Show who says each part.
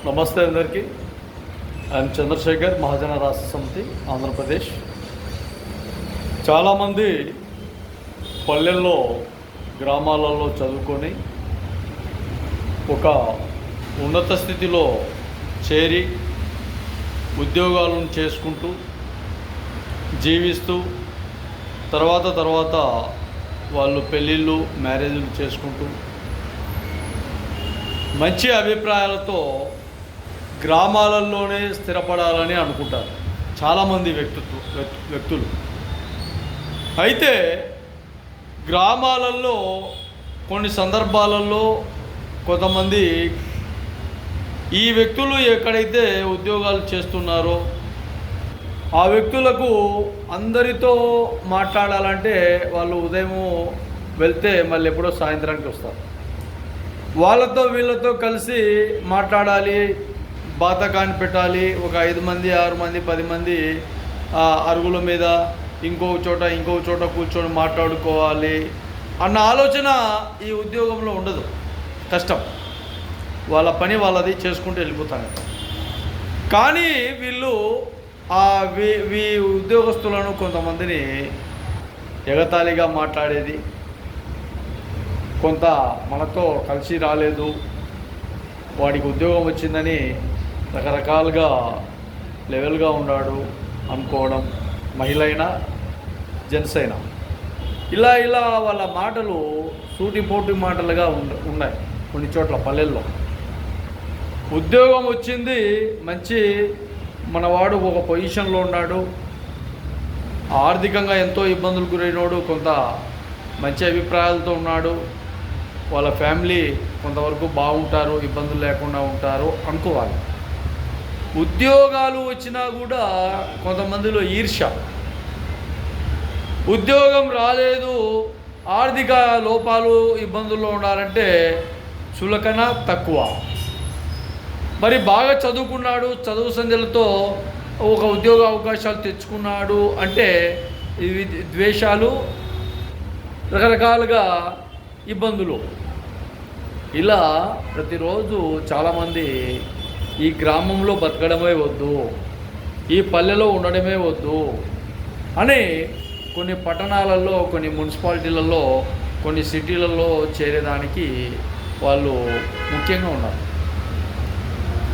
Speaker 1: నమస్తే అందరికీ. ఐఎమ్ చంద్రశేఖర్, మహాజన రాష్ట్ర సమితి, ఆంధ్రప్రదేశ్. చాలామంది పల్లెల్లో గ్రామాలలో చదువుకొని ఒక ఉన్నత స్థితిలో చేరి ఉద్యోగాలను చేసుకుంటూ జీవిస్తూ తర్వాత వాళ్ళు పెళ్ళిళ్ళు మ్యారేజ్లు చేసుకుంటూ మంచి అభిప్రాయాలతో గ్రామాలలోనే స్థిరపడాలని అనుకుంటారు చాలామంది వ్యక్తులు. అయితే గ్రామాలలో కొన్ని సందర్భాలలో కొంతమంది ఈ వ్యక్తులు ఎక్కడైతే ఉద్యోగాలు చేస్తున్నారో ఆ వ్యక్తులకు అందరితో మాట్లాడాలంటే వాళ్ళు ఉదయం వెళ్తే మళ్ళీ ఎప్పుడో సాయంత్రానికి వస్తారు. వాళ్ళతో వీళ్ళతో కలిసి మాట్లాడాలి, బాతకాన్ని పెట్టాలి. ఒక 5 మంది 6 మంది 10 మంది అరుగుల మీద ఇంకో చోట కూర్చొని మాట్లాడుకోవాలి అన్న ఆలోచన ఈ ఉద్యోగంలో ఉండదు. కష్టం, వాళ్ళ పని వాళ్ళది చేసుకుంటూ వెళ్ళిపోతారు. కానీ వీళ్ళు ఉద్యోగస్తులను కొంతమందిని ఎగతాళిగా మాట్లాడేది, కొంత మనతో కలిసి రాలేదు, వాడికి ఉద్యోగం వచ్చిందని రకరకాలుగా లెవెల్గా ఉన్నాడు అనుకోవడం, మహిళ అయినా జెంట్స్ అయినా ఇలా వాళ్ళ మాటలు సూటిపోటి మాటలుగా ఉన్నాయి. కొన్ని చోట్ల పల్లెల్లో ఉద్యోగం వచ్చింది, మంచి మనవాడు ఒక పొజిషన్లో ఉన్నాడు, ఆర్థికంగా ఎంతో ఇబ్బందులు గురైనోడు, కొంత మంచి అభిప్రాయాలతో ఉన్నాడు, వాళ్ళ ఫ్యామిలీ కొంతవరకు బాగుంటారు, ఇబ్బందులు లేకుండా ఉంటారు అనుకోవాలి. ఉద్యోగాలు వచ్చినా కూడా కొంతమందిలో ఈర్ష్య, ఉద్యోగం రాలేదు, ఆర్థిక లోపాలు ఇబ్బందుల్లో ఉండాలంటే చులకన తక్కువ. మరి బాగా చదువుకున్నాడు, చదువు సంధ్యలతో ఒక ఉద్యోగ అవకాశాలు తెచ్చుకున్నాడు అంటే ఇవి ద్వేషాలు, రకరకాలుగా ఇబ్బందులు. ఇలా ప్రతిరోజు చాలామంది ఈ గ్రామంలో బతకడమే వద్దు, ఈ పల్లెలో ఉండడమే వద్దు అని కొన్ని పట్టణాలలో, కొన్ని మున్సిపాలిటీలలో, కొన్ని సిటీలలో చేరేదానికి వాళ్ళు ముఖ్యంగా ఉన్నారు.